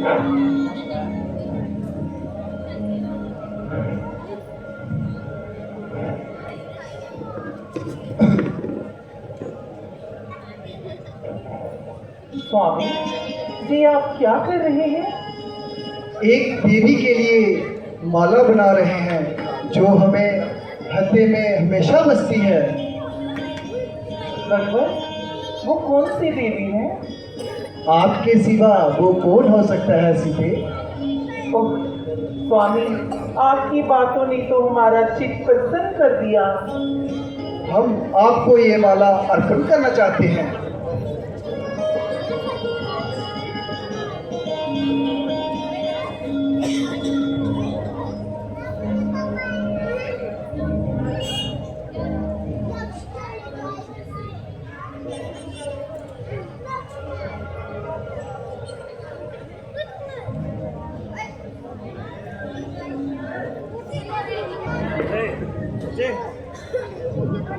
स्वामी जी, आप क्या कर रहे हैं? एक देवी के लिए माला बना रहे हैं जो हमें हृदय में हमेशा बसती है। भगवान, वो कौन सी देवी है? आपके सिवा वो कौन हो सकता है सीते? ओह स्वामी, आपकी बातों ने तो हमारा चित्त प्रसन्न कर दिया। हम आपको ये माला अर्पण करना चाहते हैं।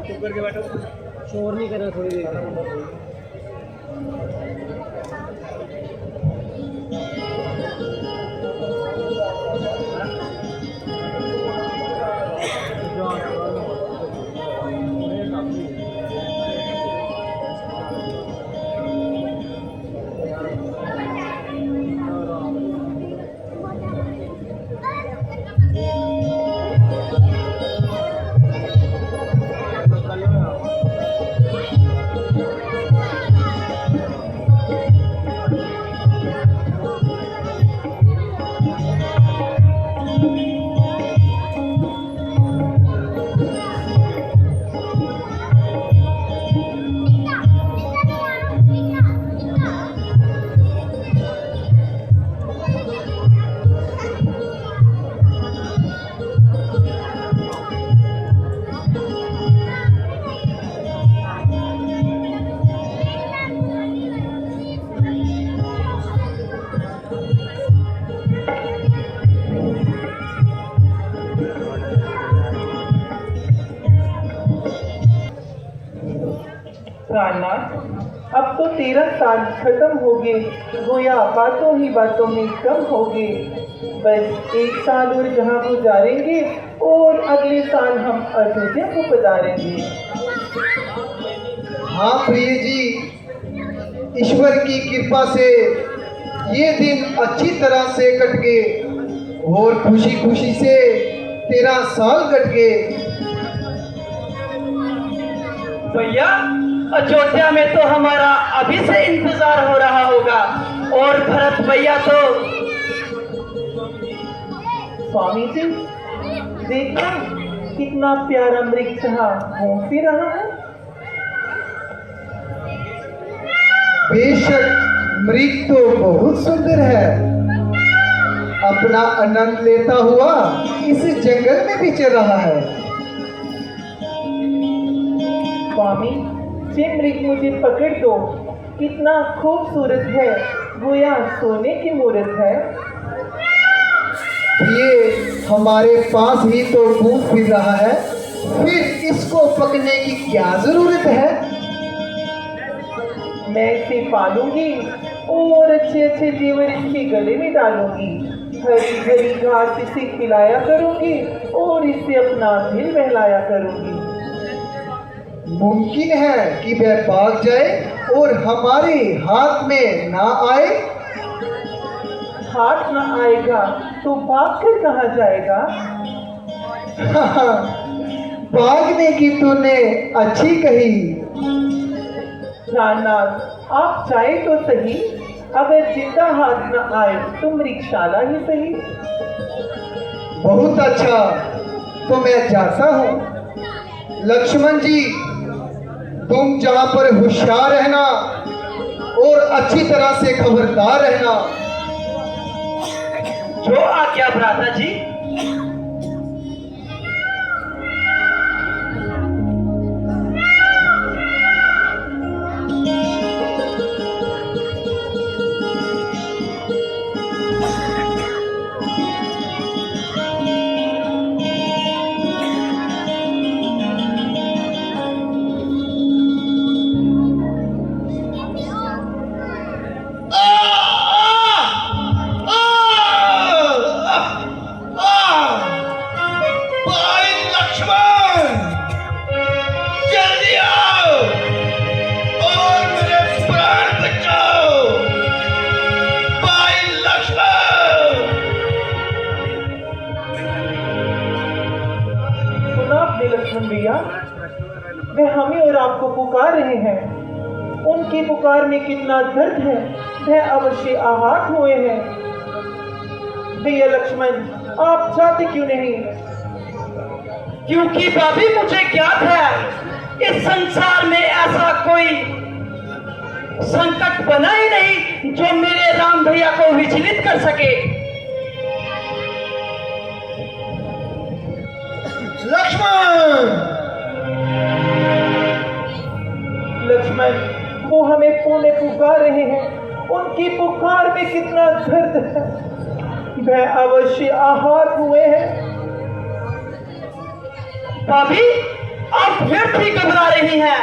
चुप करके बैठो, शोर नहीं करो थोड़ी देर। प्राणनाथ, अब तो 13 साल खत्म हो गए, गोया बातों ही बातों में कम हो गए। बस 1 साल और जहाँ गुजारेंगे और अगले साल हम अयोध्या को पधारेंगे। हाँ प्रिय जी, ईश्वर की कृपा से ये दिन अच्छी तरह से कट गए और खुशी खुशी से 13 साल कट गए। भैया, अयोध्या में तो हमारा अभी से इंतजार हो रहा होगा और भरत भैया तो। स्वामी जी, देखना कितना प्यारा मृग घूम फिर रहा है। बेशक मृग तो बहुत सुंदर है, अपना आनंद लेता हुआ इस जंगल में विचर रहा है। स्वामी, ये मृग मुझे पकड़ दो, कितना खूबसूरत है, गोया सोने की मूर्त है। ये हमारे पास ही तो घूम फिर रहा है, फिर इसको पकड़ने की क्या जरूरत है? मैं इसे पालूंगी और अच्छे अच्छे जेवर इसके गले में डालूंगी, हरी हरी घास इसे खिलाया करूंगी और इससे अपना दिल बहलाया करूंगी। मुमकिन है कि वह भाग जाए और हमारे हाथ में ना आए? हाथ ना आएगा तो भाग कर कहाँ जाएगा? भागने की तूने अच्छी कही। प्राणनाथ, आप चाहे तो सही, अगर जिंदा हाथ न आए तो मृगशाला ही सही। बहुत अच्छा, तो मैं जाता हूँ। लक्ष्मण जी, तुम जहाँ पर होशियार रहना और अच्छी तरह से खबरदार रहना। जो आज्ञा भ्राता जी। वे हमें और आपको पुकार रहे हैं। उनकी पुकार में कितना दर्द है, वह अवश्य आहत हुए हैं। भैया लक्ष्मण, आप जाते क्यों नहीं? क्योंकि भाभी मुझे ज्ञात है इस संसार में ऐसा कोई संकट बना ही नहीं जो मेरे राम भैया को विचलित कर सके। लक्ष्मण, वो हमें पुणे पुकार रहे हैं। उनकी पुकार में कितना दर्द है, वह अवश्य आहत हुए हैं। भाभी आप व्यर्थ ही घबरा रही हैं।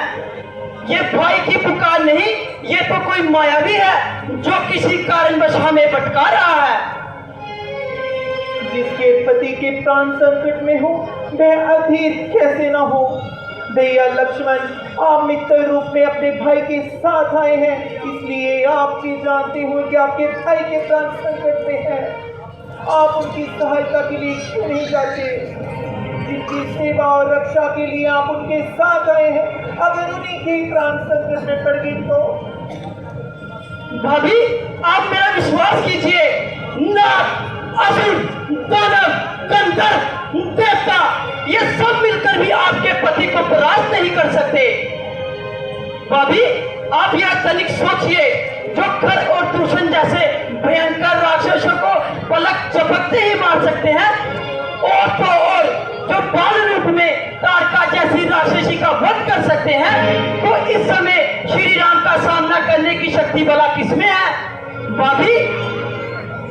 ये भाई की पुकार नहीं, ये तो कोई मायावी है जो किसी कारणवश हमें भटका रहा है। जिसके पति के प्राण संकट में हो, वह अधीर कैसे न हो। भैया लक्ष्मण, आप मित्र रूप में अपने भाई के साथ आए हैं, इसलिए आप भी जानते हो कि आपके भाई के प्राण संकट में है। आप उनकी सहायता के लिए क्यों नहीं जाते? जिनकी सेवा और रक्षा के लिए आप उनके साथ आए हैं, अगर उन्हीं के प्राण संकट में पड़ गई तो? भाभी आप मेरा विश्वास कीजिए, नाग, असुर, दानव, गंधर्व, देवता, ये सब मिलकर भी आपके पति को परास्त नहीं कर सकते। भाभी आप यह तनिक सोचिए, जो खर और दूषण जैसे भयंकर राक्षसों को पलक झपकते ही मार सकते हैं, और तो और जो बाल रूप में तारका जैसी राक्षसी का वध कर सकते हैं, तो इस समय श्री राम का सामना करने की शक्ति भला किसमें है? भाभी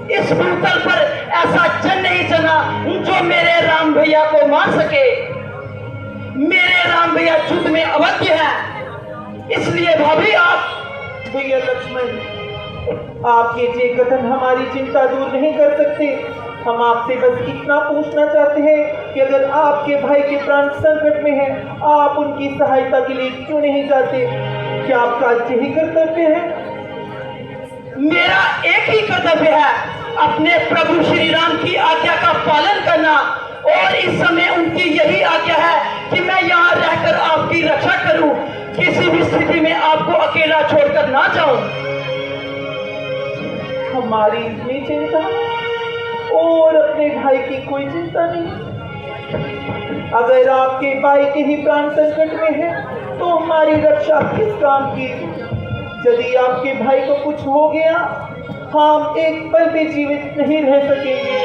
इस भूतल पर ऐसा जन नहीं चला जो मेरे राम भैया को मार सके। मेरे राम भैया युद्ध में अवध्य है, इसलिए भाभी आप। भैया लक्ष्मण, आपके ये कथन हमारी चिंता दूर नहीं कर सकते। हम आपसे बस इतना पूछना चाहते हैं कि अगर आपके भाई के प्राण संकट में है, आप उनकी सहायता के लिए क्यों नहीं जाते? क्या आपका यही कर्तव्य है? मेरा एक ही कर्तव्य है, अपने प्रभु श्री राम की आज्ञा का पालन करना, और इस समय उनकी यही आज्ञा है कि मैं यहाँ रहकर आपकी रक्षा करूं, किसी भी स्थिति में आपको अकेला छोड़कर ना जाऊं। हमारी इतनी चिंता और अपने भाई की कोई चिंता नहीं। अगर आपके भाई के ही प्राण संकट में है, तो हमारी रक्षा किस काम की? यदि आपके भाई को कुछ हो गया, हम एक पल भी जीवित नहीं रह सकेंगे,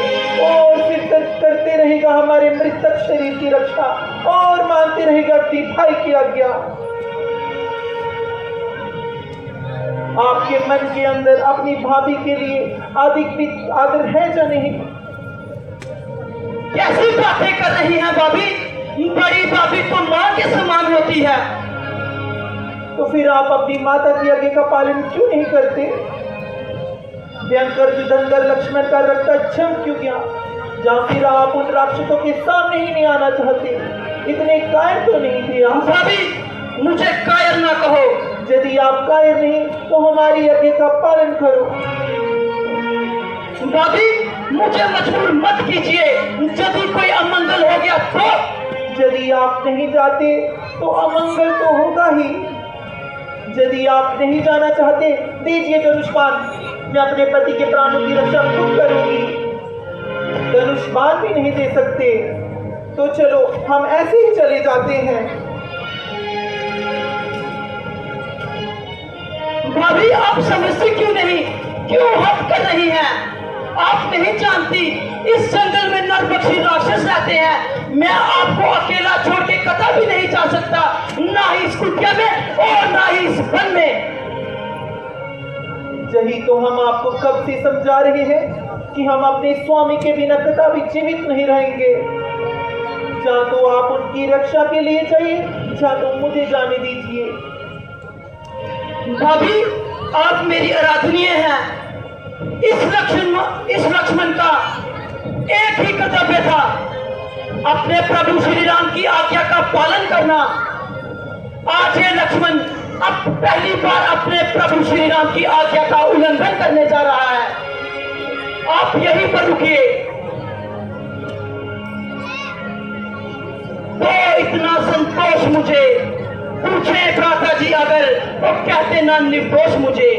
और फिर तक करते रहेगा हमारे मृतक शरीर की रक्षा, और मानते रहेगा अपने भाई की आज्ञा। आपके मन के अंदर अपनी भाभी के लिए अधिक भी आदर है या नहीं? कैसी बातें कर रही हैं भाभी? बड़ी भाभी तो माँ के समान होती है। तो फिर आप अपनी माता की आज्ञा का पालन क्यों नहीं करते? भयंकर युद्धंकर लक्ष्मण का रक्तक्षम क्यों गया? या फिर आप उन राक्षसों के सामने ही नहीं आना चाहते? इतने कायर तो नहीं थे आप? भाभी मुझे कायर ना कहो। यदि आप कायर नहीं, तो हमारी आज्ञा का पालन करो। भाभी मुझे मजबूर मत कीजिए, यदि कोई अमंगल हो गया तो? यदि आप नहीं जाते तो अमंगल तो होगा ही। यदि आप नहीं जाना चाहते, दीजिए धनुष्बाण, मैं अपने पति के प्राणों की रक्षा खुद करूंगी। धनुष्बाण भी नहीं दे सकते तो चलो हम ऐसे ही चले जाते हैं। भाभी आप समझती क्यों नहीं? क्यों हट कर रही हैं? आप नहीं जानती इस जंगल में नरभक्षी राक्षस रहते हैं। मैं आपको अकेला छोड़ के कतई भी नहीं जा सकता, ना ही इस कुटिया में और ना ही इस वन में। यही तो हम आपको कब से समझा रहे हैं कि हम अपने स्वामी के बिना कतई भी जीवित नहीं रहेंगे। या तो आप उनकी रक्षा के लिए जाइए, या तो मुझे जाने दीजिए। भाभी आप मेरी आराधनीय हैं। इस लक्ष्मण का एक ही कर्तव्य था, अपने प्रभु श्री राम की आज्ञा का पालन करना। आज ये लक्ष्मण अब पहली बार अपने प्रभु श्री राम की आज्ञा का उल्लंघन करने जा रहा है। आप यहीं पर रुकिए। तो इतना संतोष मुझे पूछे भ्राता जी अगर तो कहते ना निर्दोष मुझे।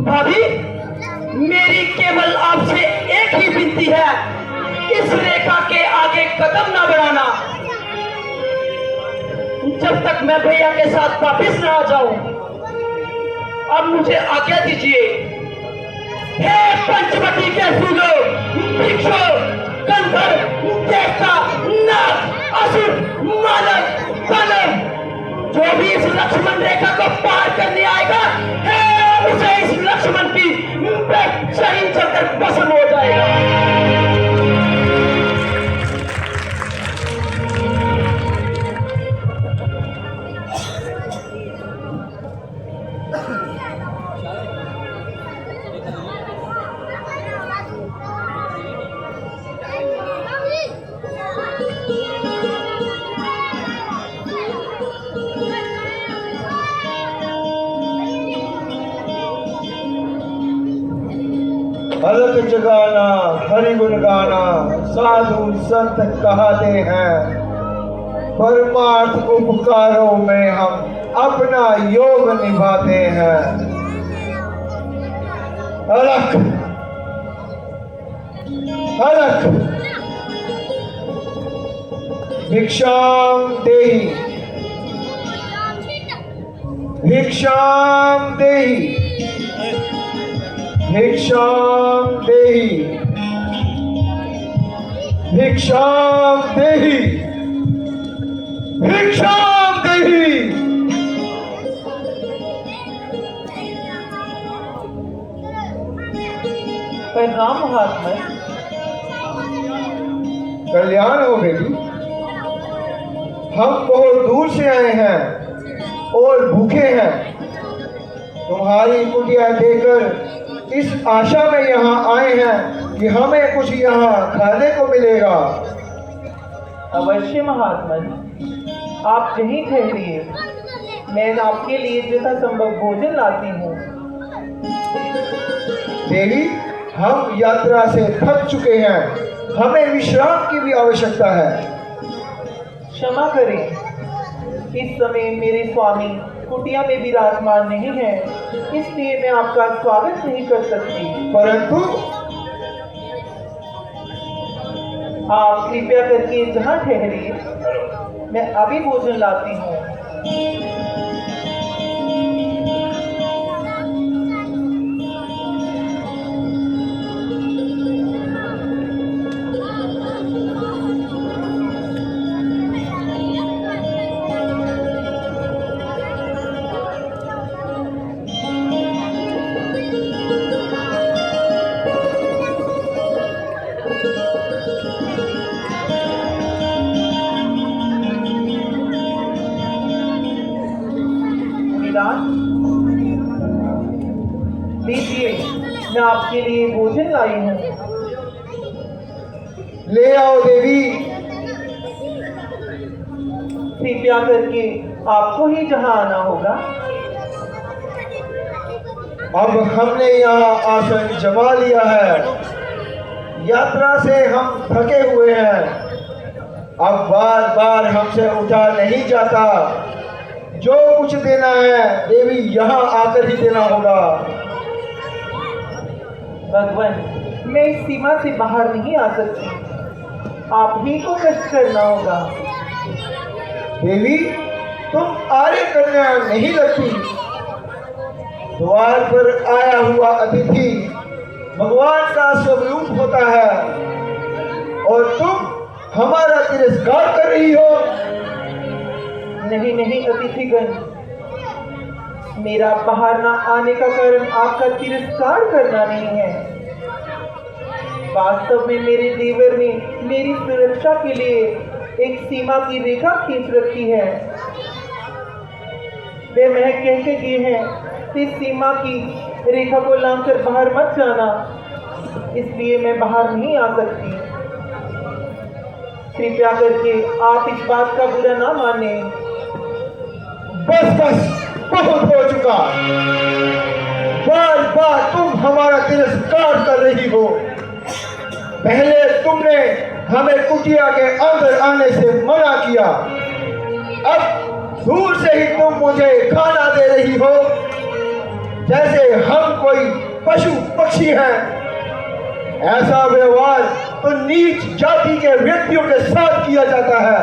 भाभी, मेरी केवल आपसे एक ही विनती है, इस रेखा के आगे कदम ना बढ़ाना जब तक मैं भैया के साथ वापिस न आ जाऊं। अब मुझे आज्ञा दीजिए। हे पंचवटी के सूलो, भिक्षु, गंधर्व, देवता, नाग, असुर, मानव, दानव, जो भी इस लक्ष्मण रेखा को पार करने आएगा, उसे इस लक्ष्मण की बेचैन चलकर भस्म हो जाएगा। अलख जगाना हरि गुण गाना साधु संत कहते हैं, परमार्थ उपकारों में हम अपना योग निभाते हैं। अलख अलख भिक्षाम देहि, भिक्षाम देहि, भिक्षाम देहि, भिक्षाम देहि, भिक्षाम देहि। पैगाम महात्मा। कल्याण हो बेटी, हम बहुत दूर से आए हैं और भूखे हैं। तुम्हारी कुटिया देकर इस आशा में यहाँ आए हैं कि हमें कुछ यहाँ खाने को मिलेगा। अवश्य महात्मा जी, आप यहीं ठहरिए, मैं आपके लिए जैसा संभव भोजन लाती हूँ। देवी, हम यात्रा से थक चुके हैं, हमें विश्राम की भी आवश्यकता है। क्षमा करें, इस समय मेरे स्वामी कुटिया में विराजमान नहीं है, इसलिए मैं आपका स्वागत नहीं कर सकती। परंतु आप कृपया करके जहाँ ठहरिए, मैं अभी भोजन लाती हूँ। लीजिए, मैं आपके लिए भोजन लाई हूँ। ले आओ देवी। कृपया करके आपको ही जहाँ आना होगा। अब हमने यहाँ आसन जमा लिया है, यात्रा से हम थके हुए हैं, अब बार बार हमसे उठा नहीं जाता। जो कुछ देना है देवी यहाँ आकर ही देना होगा। भगवान, मैं इस सीमा से बाहर नहीं आ सकती, आप ही को कष्ट करना होगा। देवी, तुम आर्य कन्या नहीं लगती। द्वार पर आया हुआ अतिथि भगवान का स्वरूप होता है और तुम हमारा तिरस्कार कर रही हो। नहीं नहीं अतिथिगण, मेरा बाहर ना आने का कारण आपका तिरस्कार करना नहीं है। वास्तव में मेरे देवर ने मेरी सुरक्षा के लिए एक सीमा की रेखा खींच रखी है। वे महक कह के गए हैं, इस सीमा की रेखा को लांघकर बाहर मत जाना, इसलिए मैं बाहर नहीं आ सकती। कृपया करके आप इस बात का बुरा ना माने। बस बस, बहुत हो चुका। बार बार तुम हमारा तिरस्कार कर रही हो। पहले तुमने हमें कुटिया के अंदर आने से मना किया, अब दूर से ही तुम मुझे खाना दे रही हो जैसे हम कोई पशु पक्षी हैं। ऐसा व्यवहार तो नीच जाति के व्यक्तियों के साथ किया जाता है।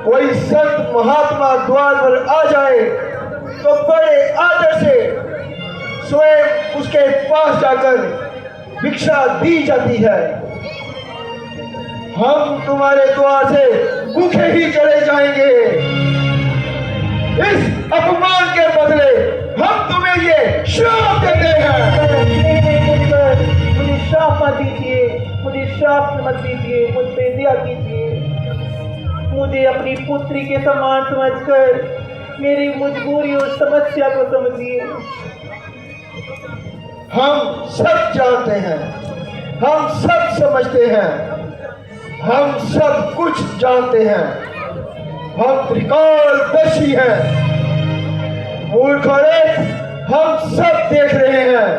कोई संत महात्मा द्वार पर आ जाए तो बड़े आदर से स्वयं उसके पास जाकर भिक्षा दी जाती है। हम तुम्हारे द्वार से भूखे ही चले जाएंगे। इस अपमान के बदले हम तुम्हें ये श्राप देते हैं। मुझे श्राप मत दीजिए, मुझे श्राप मत दीजिए, मुझ पे दया कीजिए। मुझे अपनी पुत्री के समान समझकर मेरी मजबूरी और समस्या को समझिए। हम सब जानते हैं, हम सब समझते हैं, हम सब कुछ जानते हैं। हम त्रिकालदर्शी हैं। मूर्खों, हम सब देख रहे हैं।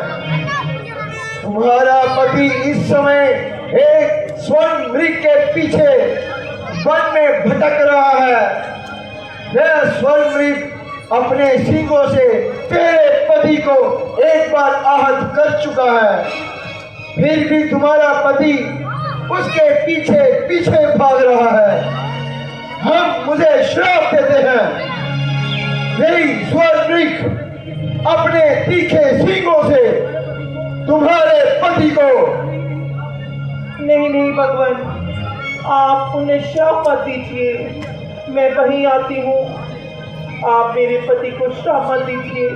तुम्हारा पति इस समय एक स्वर्ण मृग के पीछे वन में भटक रहा है। वह स्वर्ण मृग अपने सींगों से तेरे पति को एक बार आहत कर चुका है, फिर भी तुम्हारा पति उसके पीछे पीछे भाग रहा है। हम मुझे श्राप देते हैं। यही स्वर्ण मृग अपने तीखे सींगों से तुम्हारे पति को। नहीं नहीं भगवान, आप उन्हें श्राप मत दीजिए। मैं वहीं आती हूँ। आप मेरे पति को श्राप मत दीजिए।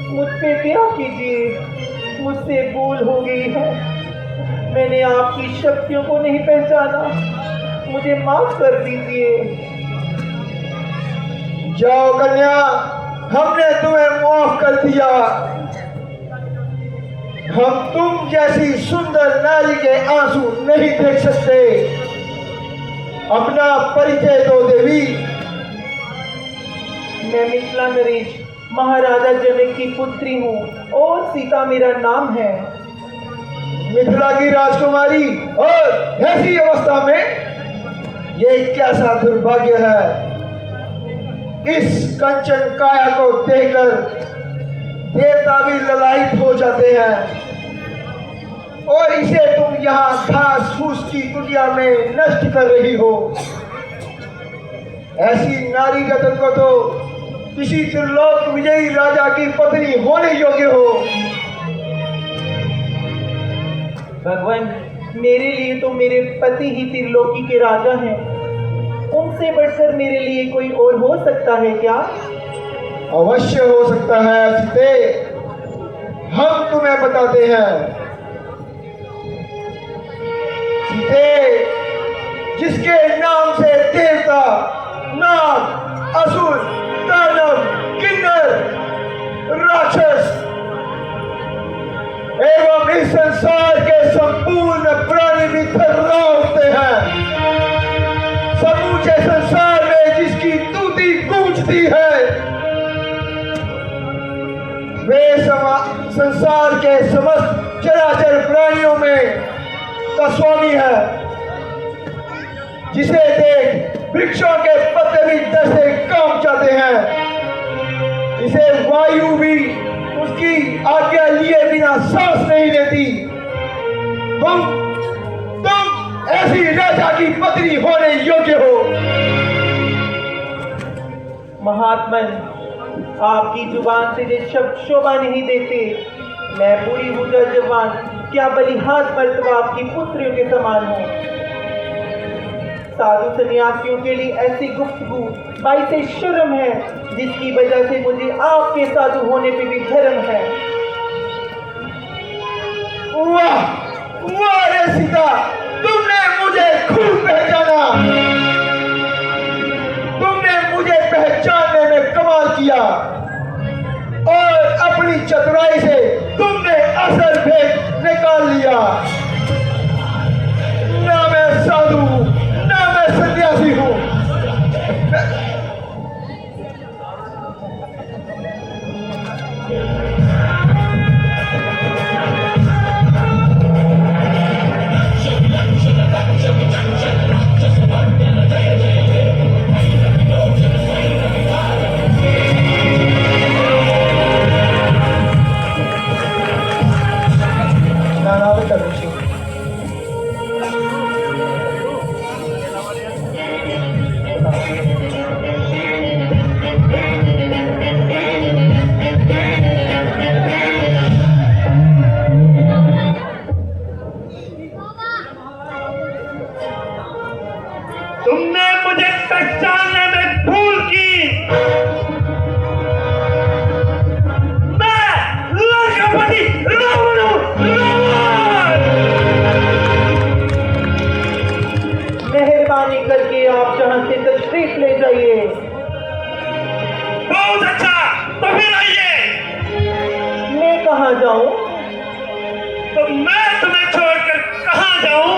मुझ पे दया कीजिए। मुझसे भूल हो गई है। मैंने आपकी शक्तियों को नहीं पहचाना। मुझे माफ कर दीजिए। जाओ कन्या, हमने तुम्हें माफ कर दिया। हम तुम जैसी सुंदर नारी के आंसू नहीं देख सकते। अपना परिचय दो देवी। मैं मिथिला नरेश महाराजा जनक की पुत्री हूँ और सीता मेरा नाम है। मिथिला की राजकुमारी और ऐसी अवस्था में ये कैसा दुर्भाग्य है। इस कंचन काया को देखकर देवता भी ललायित हो जाते हैं और इसे तुम यहाँ घास फूस की कुटिया में नष्ट कर रही हो। ऐसी नारी रत्न को तो किसी त्रिलोक विजयी राजा की पत्नी होने योग्य हो। भगवान, मेरे लिए तो मेरे पति ही त्रिलोकी के राजा हैं। उनसे बढ़कर मेरे लिए कोई और हो सकता है क्या? अवश्य हो सकता है सीते। हम तुम्हें बताते हैं। सीते, जिसके नाम से देवता, नाग, असुर, दानव, किन्नर, राक्षस एवं इस संसार के संपूर्ण प्राणी भी थर्रा उठते हैं। समूचे संसार में जिसकी तूती गूंजती है, वे संसार के समस्त चराचर प्राणियों में का स्वामी है। जिसे देख वृक्षों के पत्ते भी डर से कांप जाते हैं। जिसे वायु भी उसकी आज्ञा लिए बिना सांस नहीं लेती। तुम ऐसी राजा की पत्नी होने योग्य हो। महात्मन, आपकी जुबान से जो शब्द शोभा नहीं देते। मैं बुरी हूँ जवान, क्या बलिहाज मर्तबा आपकी पुत्रियों के समान हूँ। साधु सन्यासियों के लिए ऐसी गुफ्तगू बाइसे शर्म है, जिसकी वजह से मुझे आपके साधु होने पे भी धर्म है। वाह वाह रे सीता, तुमने मुझे खूब पहचाना। तुमने मुझे पहचानने में कमाल किया और अपनी चतुराई से तुमने असल भेद निकाल लिया। ना मैं साधु, ना मैं सन्यासी हूं। तुमने मुझे पहचानने में भूल की। मैं लंकापति रावण हूं, रावण। मेहरबानी करके आप जहां से तशरीफ ले जाइए। बहुत अच्छा, तो फिर आइए। मैं कहाँ जाऊं? तो मैं तुम्हें छोड़कर कहां जाऊं?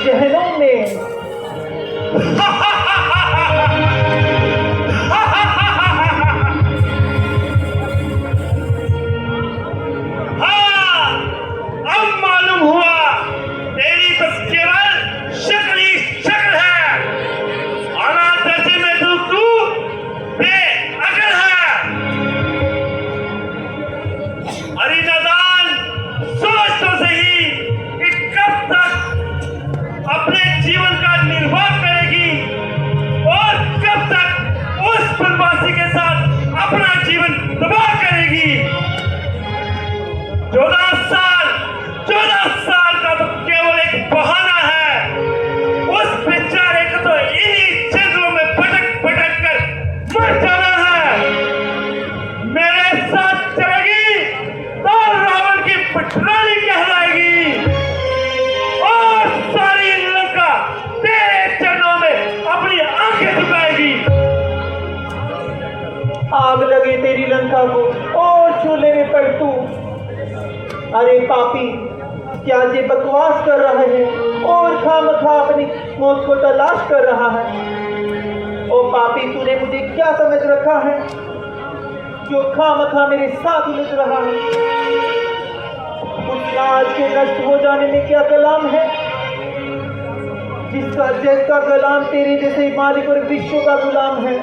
जहनुम में। हाँ, अब मालूम हुआ तेरी तो केवल शक्ल ही शक्ल है। अनाथ दर्जे में तू बेअकल है। अरे नादान, सोच तो सही कि कब तक अपने जीवन का निर्वाह करेगी और कब तक उस बनवासी के साथ अपना जीवन तबाह करेगी। 14 साल का तो केवल एक बहाना है। उस बेचारे को तो इन्हीं जंगलों में भटक भटक कर मर जाना है। मेरे साथ चलेगी तो रावण की पटरानी कहलाएगी और सारी लंका तेरे चरणों में अपनी आंखें झुकाएगी। आग लगे तेरी लंका को और चूल्हे में पड़ तू। अरे पापी, क्या ये बकवास कर रहा है और खामखा अपनी मौत को तलाश कर रहा है? ओ पापी, तूने मुझे क्या समझ रखा है जो खामखा मेरे साथ उलझ रहा है? उस राज के नष्ट हो जाने में क्या कलाम है जिसका कलाम तेरे जैसे मालिक और विश्व का गुलाम है?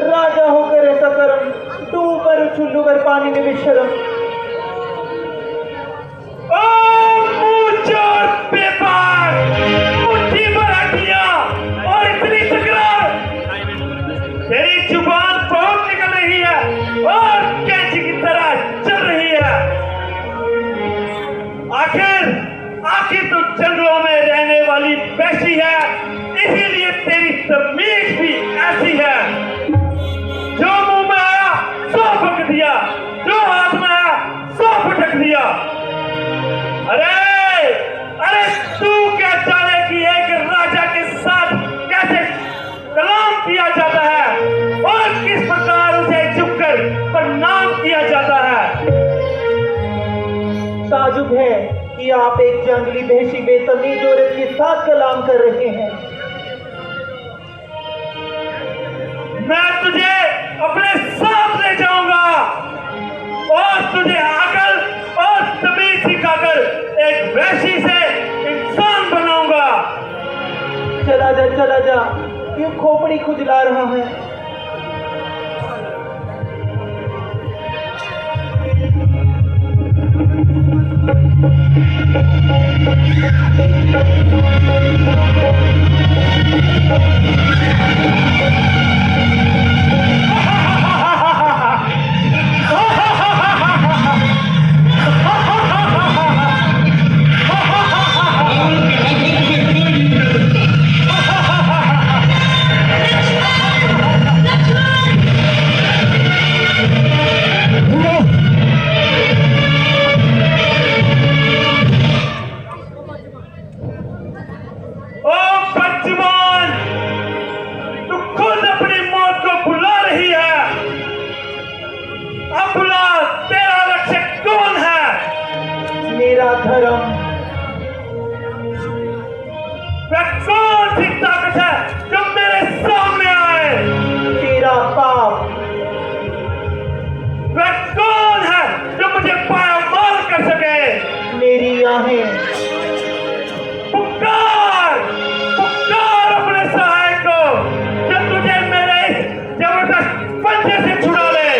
राजा होकर ऐसा करम, डूब पर चुल्लू पर पानी में भी शर्म। मुट्ठी भर हड्डियां और इतनी तकरार। तेरी जुबान बहुत निकल रही है और कैंची की तरह चल रही है। आखिर तो जंगलों में रहने वाली वैसी है, इसीलिए तेरी तमीज भी ऐसी है। जो मुंह में आया सो फक दिया, जो हाथ में आया सो फटक दिया। अरे तू क्या जाने कि एक राजा के साथ कैसे कलाम किया जाता है और किस प्रकार उसे झुककर प्रणाम किया जाता है? ताजुब है कि आप एक जंगली वहशी बेतमीज औरत के साथ कलाम कर रहे हैं। मैं तुझे अपने साथ ले जाऊंगा और तुझे अकल और तमीज सिखाकर एक वैशी से इंसान बनाऊंगा। चला जा, क्यों खोपड़ी खुजला रहा है? मेरा धर्म। वह कौन सी ताकत है जो मेरे सामने आए? तेरा पाप। वह कौन है जो मुझे पायमाल कर सके? मेरी आहें। पुकार पुकार अपने सहायक को जो तुझे मेरे इस जबरदस्त पंजे से छुड़ा ले।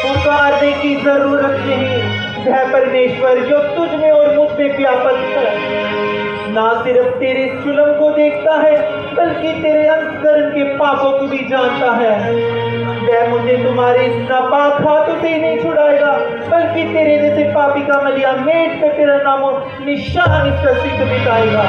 पुकारने की जरूरत नहीं है परमेश्वर, जो तुझ में और मुझ में व्यापक है। ना सिर्फ तेरे जुल्म को देखता है बल्कि तेरे अंतकरण के पापों को भी जानता है। वह मुझे तुम्हारे इस नापाक हाथों से ही नहीं छुड़ाएगा बल्कि तेरे जैसे पापी का मलिया मेट पे तेरा नामो निशान इस तस्वीर को मिटाएगा।